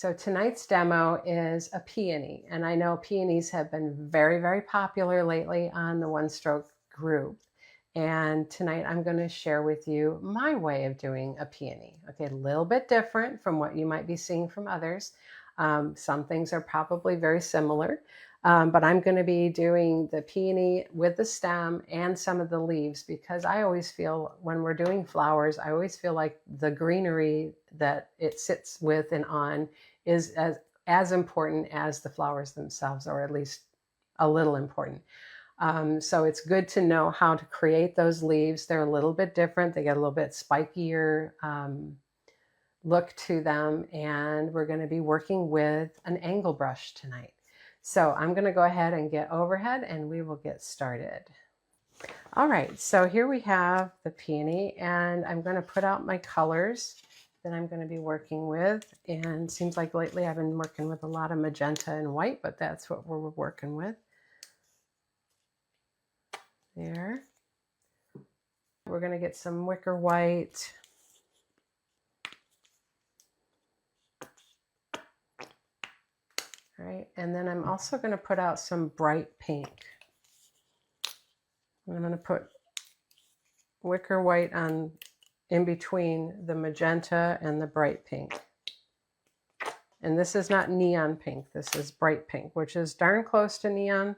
So tonight's demo is a peony, and I know peonies have been very, very popular lately on the One Stroke group. And tonight I'm going to share with you my way of doing a peony. Okay, a little bit different from what you might be seeing from others. Some things are probably very similar, but I'm going to be doing the peony with the stem and some of the leaves, because I always feel when we're doing flowers, I always feel like the greenery that it sits with and on is as important as the flowers themselves, or at least a little important. So it's good to know how to create those leaves. They're a little bit different. They get a little bit spikier look to them, and we're going to be working with an angle brush tonight. So I'm going to go ahead and get overhead and we will get started. All right, so here we have the peony, and I'm going to put out my colors that I'm going to be working with. And it seems like lately I've been working with a lot of magenta and white, but that's what we're working with. There. We're going to get some wicker white. All right, and then I'm also going to put out some bright pink. I'm going to put wicker white on in between the magenta and the bright pink. And this is not neon pink, this is bright pink, which is darn close to neon.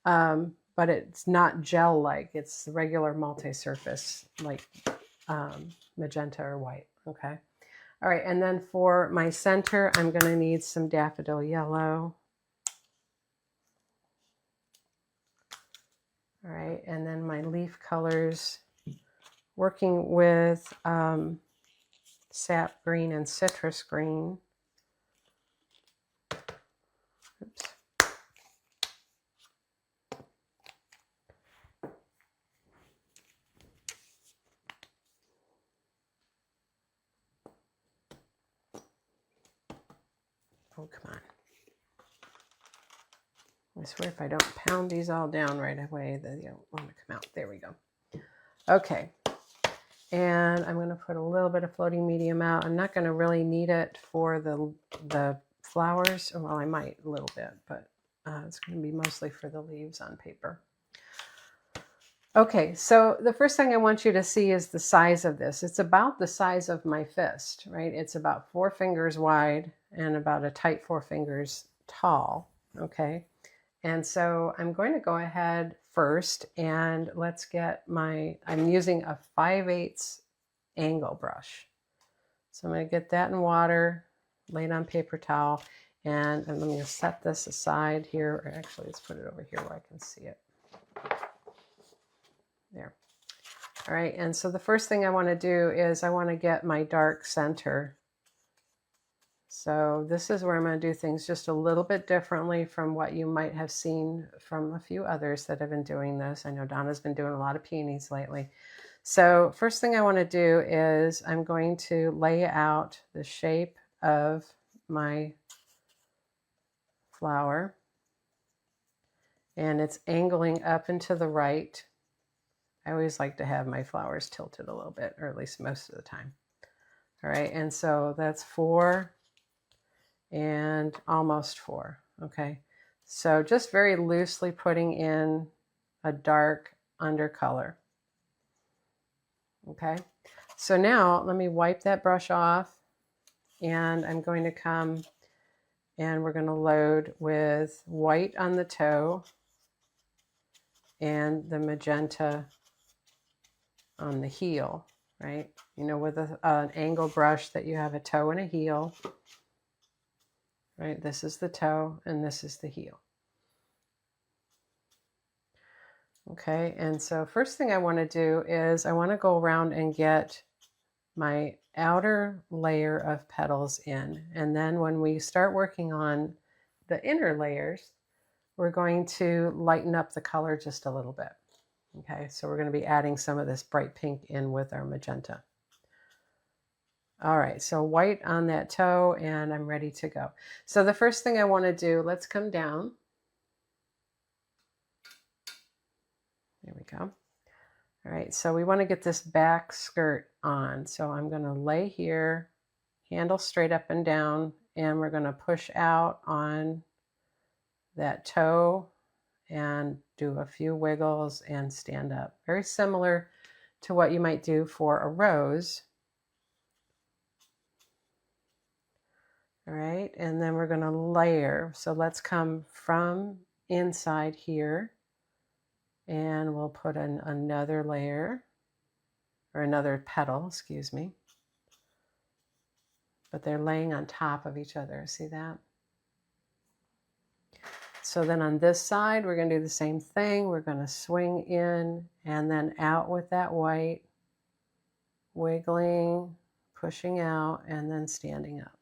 But it's not gel-like. It's regular multi-surface, like magenta or white, okay? All right, and then for my center, I'm gonna need some daffodil yellow. All right, and then my leaf colors, working with sap green and citrus green. Oops. Oh, come on. I swear if I don't pound these all down right away, they don't want to come out. There we go. Okay. And I'm going to put a little bit of floating medium out. I'm not going to really need it for the flowers. Well, I might a little bit, but it's going to be mostly for the leaves on paper. Okay, so the first thing I want you to see is the size of this. It's about the size of my fist, right? It's about 4 fingers wide and about a tight 4 fingers tall, okay? And so I'm going to go ahead first and let's get I'm using a 5/8 angle brush. So I'm going to get that in water, lay it on paper towel, and let me set this aside here. Or actually, let's put it over here where I can see it. There. All right, and so the first thing I want to do is I want to get my dark center. So this is where I'm going to do things just a little bit differently from what you might have seen from a few others that have been doing this. I know Donna's been doing a lot of peonies lately. So first thing I want to do is I'm going to lay out the shape of my flower. And it's angling up and to the right. I always like to have my flowers tilted a little bit, or at least most of the time. All right, and so that's 4 and almost 4, okay? So just very loosely putting in a dark undercolor, okay? So now let me wipe that brush off, and I'm going to come and we're going to load with white on the toe and the magenta on the heel, right? You know, with an angle brush that you have a toe and a heel, right? This is the toe and this is the heel. Okay, and so first thing I want to do is I want to go around and get my outer layer of petals in. And then when we start working on the inner layers, we're going to lighten up the color just a little bit. Okay, so we're going to be adding some of this bright pink in with our magenta. All right, so white on that toe, and I'm ready to go. So the first thing I want to do, let's come down. There we go. All right, so we want to get this back skirt on. So I'm going to lay here, handle straight up and down, and we're going to push out on that toe and do a few wiggles and stand up. Very similar to what you might do for a rose. All right, and then we're going to layer. So let's come from inside here, and we'll put in another layer, or another petal, excuse me. But they're laying on top of each other. See that? So then on this side, we're going to do the same thing. We're going to swing in and then out with that white, wiggling, pushing out, and then standing up.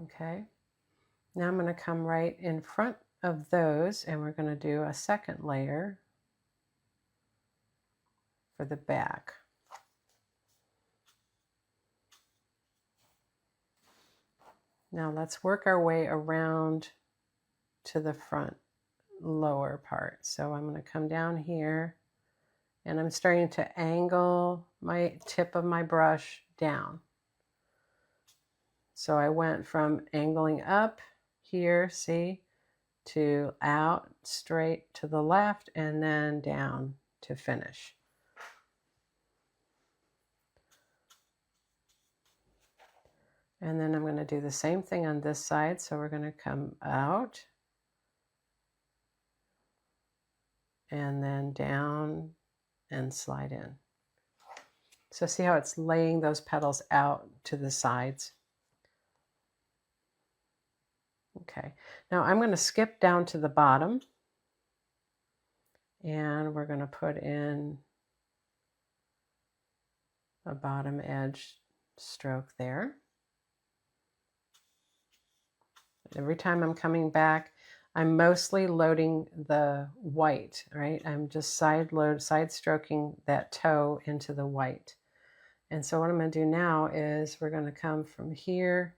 Okay, now I'm going to come right in front of those, and we're going to do a second layer for the back. Now let's work our way around to the front lower part. So I'm going to come down here, and I'm starting to angle my tip of my brush down. So I went from angling up here, see, to out, straight to the left, and then down to finish. And then I'm going to do the same thing on this side. So we're going to come out and then down and slide in. So see how it's laying those petals out to the sides? Okay, now I'm going to skip down to the bottom, and we're going to put in a bottom edge stroke there. Every time I'm coming back, I'm mostly loading the white, right? I'm just side stroking that toe into the white. And so what I'm going to do now is we're going to come from here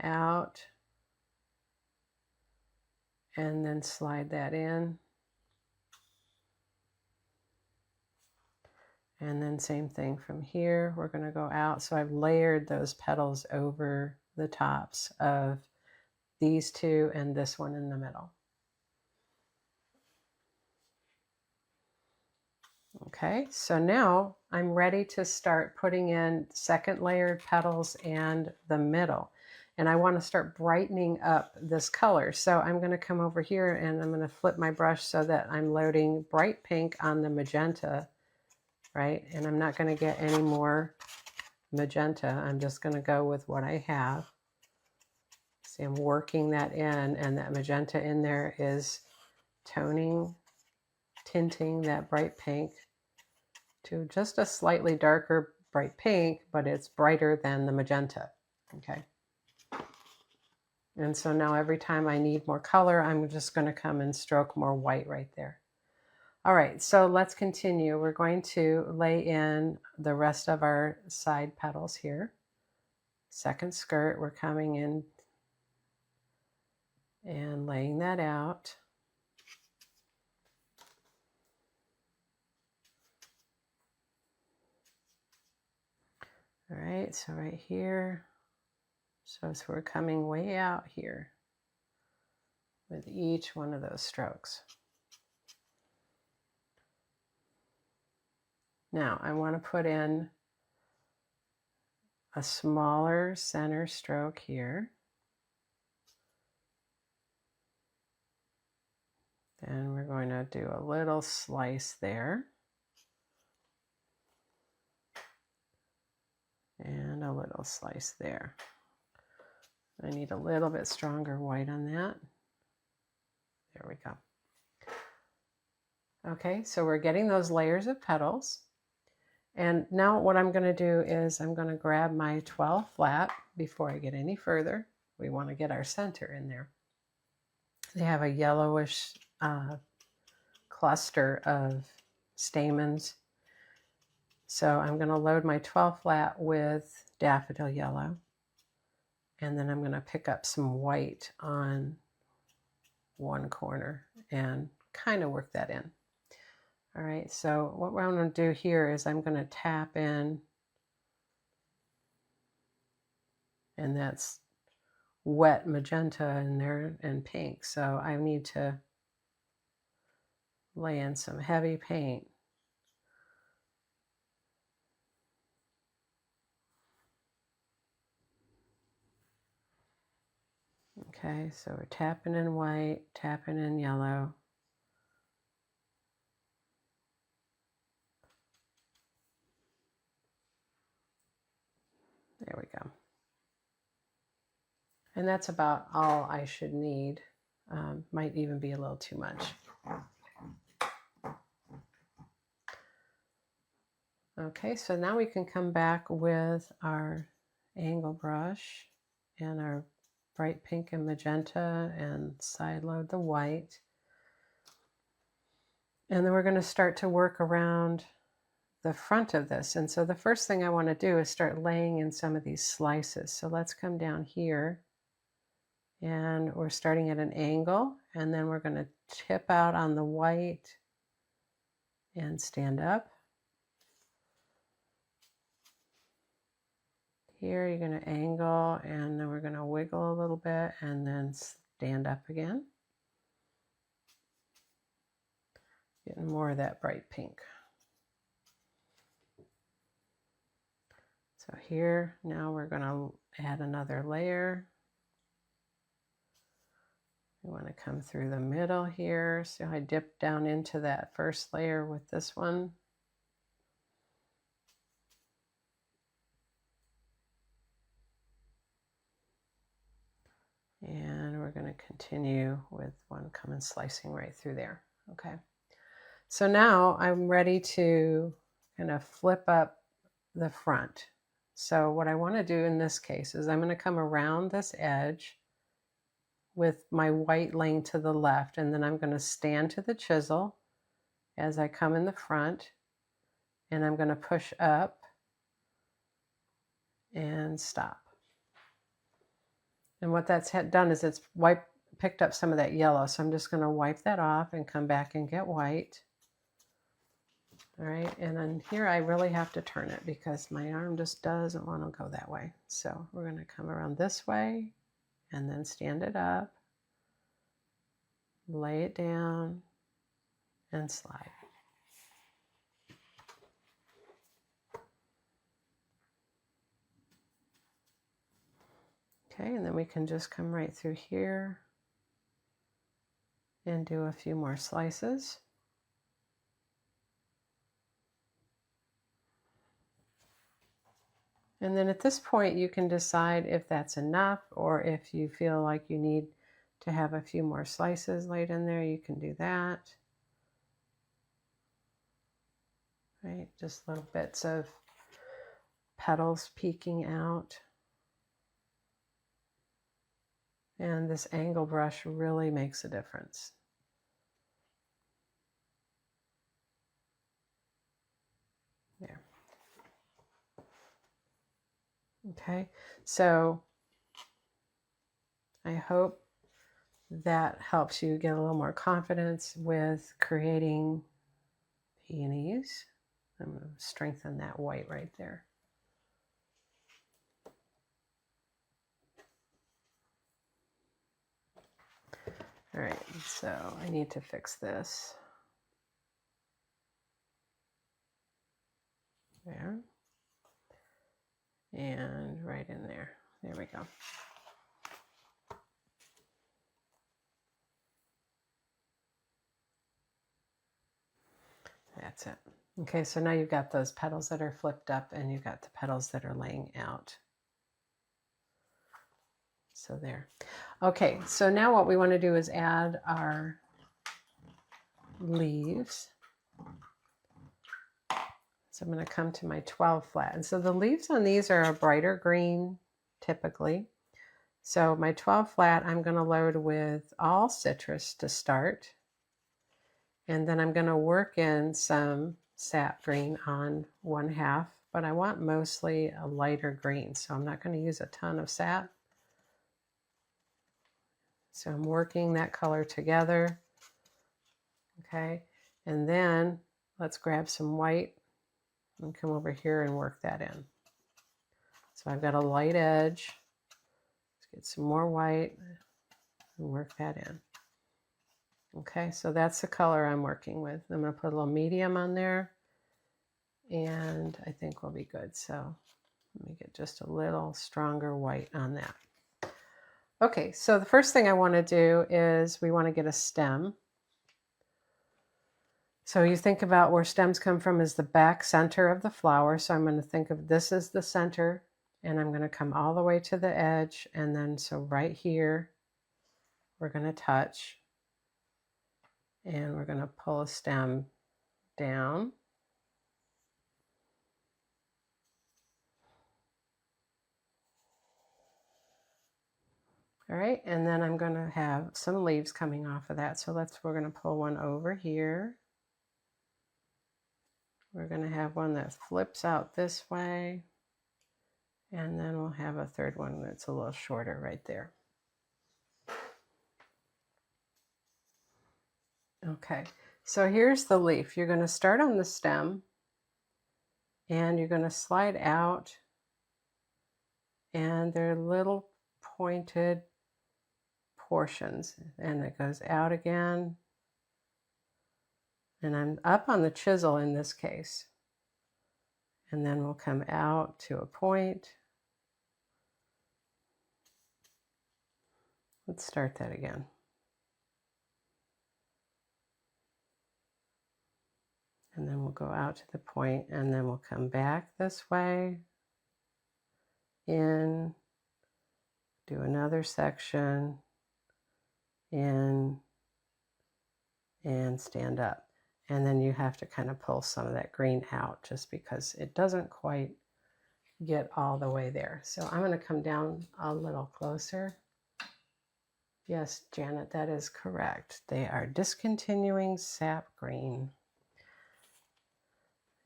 out and then slide that in. And then same thing from here, we're going to go out. So I've layered those petals over the tops of these two and this one in the middle. Okay, so now I'm ready to start putting in second layered petals and the middle. And I want to start brightening up this color. So I'm going to come over here and I'm going to flip my brush so that I'm loading bright pink on the magenta, right? And I'm not going to get any more magenta. I'm just going to go with what I have. See, I'm working that in, and that magenta in there is toning, tinting that bright pink to just a slightly darker bright pink, but it's brighter than the magenta, okay? And so now every time I need more color, I'm just going to come and stroke more white right there. All right, so let's continue. We're going to lay in the rest of our side petals here. Second skirt, we're coming in and laying that out. All right, so right here. So we're coming way out here with each one of those strokes. Now I want to put in a smaller center stroke here. Then we're going to do a little slice there. And a little slice there. I need a little bit stronger white on that. There we go. Okay, so we're getting those layers of petals. And now what I'm going to do is I'm going to grab my 12 flat before I get any further. We want to get our center in there. They have a yellowish cluster of stamens. So I'm going to load my 12 flat with daffodil yellow. And then I'm going to pick up some white on one corner and kind of work that in. All right, so what I'm going to do here is I'm going to tap in, and that's wet magenta in there and pink. So I need to lay in some heavy paint. Okay, so we're tapping in white, tapping in yellow. There we go. And that's about all I should need. Might even be a little too much. Okay, so now we can come back with our angle brush and our bright pink and magenta and side load the white. And then we're going to start to work around the front of this. And so the first thing I want to do is start laying in some of these slices. So let's come down here, and we're starting at an angle, and then we're going to tip out on the white and stand up. Here you're going to angle, and then we're going to wiggle a little bit and then stand up again. Getting more of that bright pink. So here, now we're going to add another layer. We want to come through the middle here. So I dip down into that first layer with this one. And we're going to continue with one coming slicing right through there. Okay. So now I'm ready to kind of flip up the front. So what I want to do in this case is I'm going to come around this edge with my white laying to the left, and then I'm going to stand to the chisel as I come in the front, and I'm going to push up and stop. And what that's done is it's picked up some of that yellow, so I'm just going to wipe that off and come back and get white. All right, and then here I really have to turn it because my arm just doesn't want to go that way. So we're going to come around this way and then stand it up, lay it down, and slide. Okay, and then we can just come right through here and do a few more slices. And then at this point, you can decide if that's enough, or if you feel like you need to have a few more slices laid in there, you can do that. Right, just little bits of petals peeking out. And this angle brush really makes a difference. There. Okay, so I hope that helps you get a little more confidence with creating peonies. I'm going to strengthen that white right there. All right, so I need to fix this. There. And right in there. There we go. That's it. Okay, so now you've got those petals that are flipped up and you've got the petals that are laying out. So there. Okay, so now what we want to do is add our leaves. So I'm going to come to my 12 flat. And so the leaves on these are a brighter green typically. So my 12 flat, I'm going to load with all citrus to start. And then I'm going to work in some sap green on 1/2, but I want mostly a lighter green. So I'm not going to use a ton of sap. So I'm working that color together. Okay. And then let's grab some white and come over here and work that in. So I've got a light edge. Let's get some more white and work that in. Okay, so that's the color I'm working with. I'm going to put a little medium on there, and I think we'll be good. So let me get just a little stronger white on that. Okay, so the first thing I want to do is we want to get a stem. So you think about where stems come from is the back center of the flower. So I'm going to think of this as the center, and I'm going to come all the way to the edge, and then so right here we're going to touch, and we're going to pull a stem down. All right, and then I'm going to have some leaves coming off of that. So we're going to pull one over here. We're going to have one that flips out this way, and then we'll have a third one that's a little shorter right there. Okay, so here's the leaf. You're going to start on the stem, and you're going to slide out, and they're little pointed portions, and it goes out again. And I'm up on the chisel in this case. And then we'll come out to a point. Let's start that again. And then we'll go out to the point, and then we'll come back this way, in, do another section, in, and stand up. And then you have to kind of pull some of that green out just because it doesn't quite get all the way there. So I'm going to come down a little closer. Yes, Janet, that is correct. They are discontinuing sap green.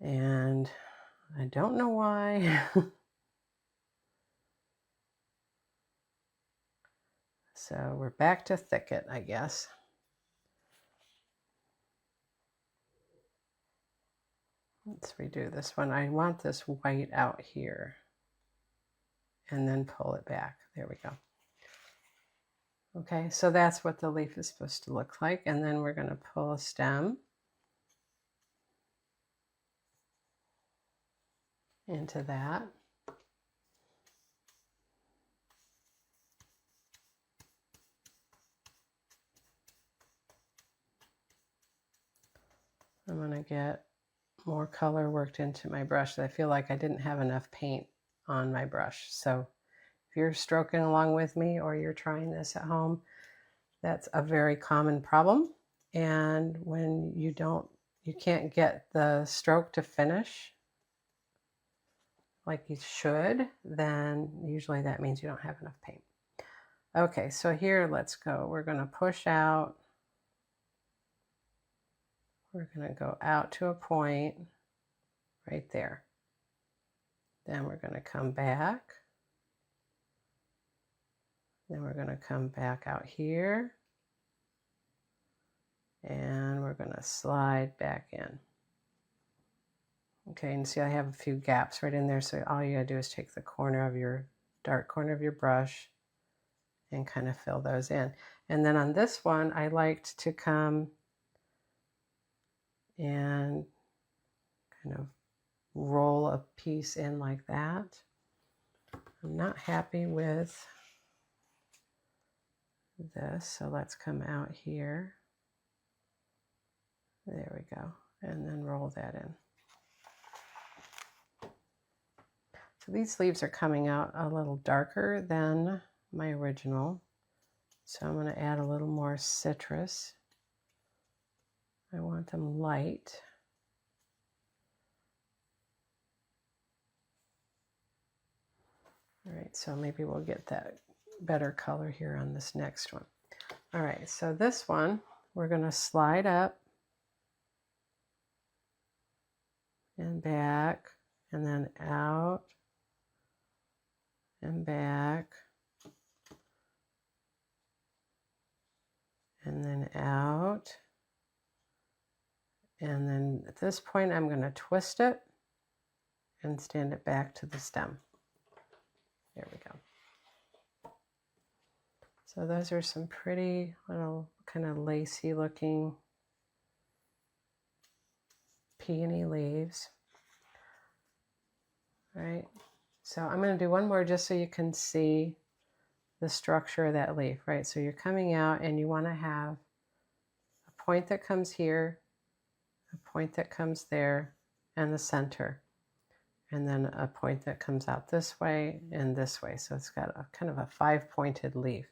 And I don't know why. So we're back to thicket, I guess. Let's redo this one. I want this white out here. And then pull it back. There we go. Okay, so that's what the leaf is supposed to look like. And then we're going to pull a stem into that. I'm going to get more color worked into my brush. I feel like I didn't have enough paint on my brush. So if you're stroking along with me or you're trying this at home, that's a very common problem. And when you can't get the stroke to finish like you should, then usually that means you don't have enough paint. Okay, so here, let's go. We're going to push out. We're going to go out to a point right there. Then we're going to come back. Then we're going to come back out here. And we're going to slide back in. Okay, and see I have a few gaps right in there, so all you gotta do is take the corner of your dark corner of your brush and kind of fill those in. And then on this one, I liked to come and kind of roll a piece in like that. I'm not happy with this, so let's come out here. There we go, and then roll that in. So these leaves are coming out a little darker than my original. So I'm going to add a little more citrus. I want them light. All right, so maybe we'll get that better color here on this next one. All right, so this one, we're going to slide up and back, and then out and back, and then out And then at this point, I'm going to twist it and stand it back to the stem. There we go. So those are some pretty little kind of lacy looking peony leaves. All right. So I'm going to do one more just so you can see the structure of that leaf, right? So you're coming out and you want to have a point that comes here, a point that comes there, and the center. And then a point that comes out this way and this way. So it's got a kind of a 5-pointed leaf.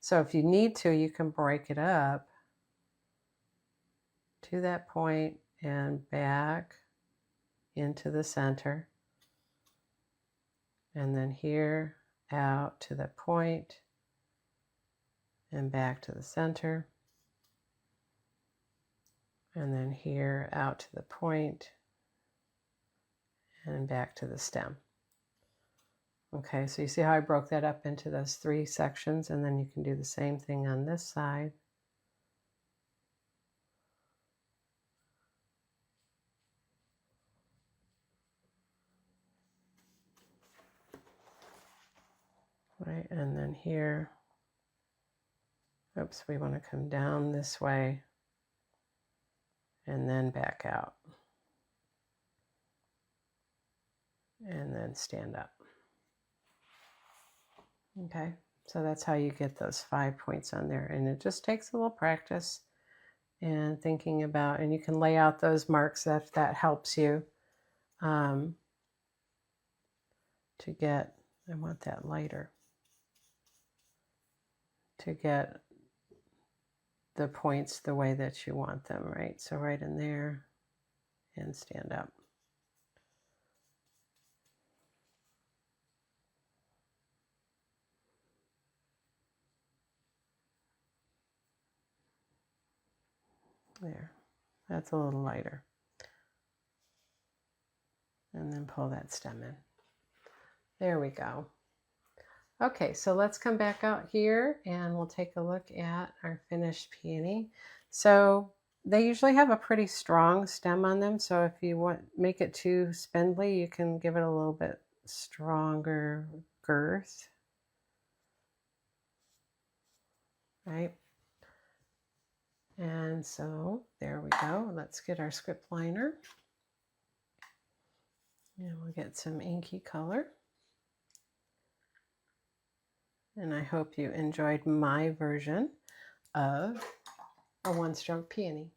So if you need to, you can break it up to that point and back into the center. And then here out to the point and back to the center. And then here out to the point and back to the stem. Okay, so you see how I broke that up into those 3 sections, and then you can do the same thing on this side. Right, and then here, oops, we want to come down this way and then back out. And then stand up. Okay, so that's how you get those 5 points on there. And it just takes a little practice and thinking about, and you can lay out those marks if that helps you to get, I want that lighter, to get the points the way that you want them, right? So right in there and stand up. There, that's a little lighter. And then pull that stem in. There we go. Okay, so let's come back out here and we'll take a look at our finished peony. So they usually have a pretty strong stem on them. So if you want make it too spindly, you can give it a little bit stronger girth. Right? And so there we go. Let's get our script liner. And we'll get some inky color. And I hope you enjoyed my version of a one-stroke peony.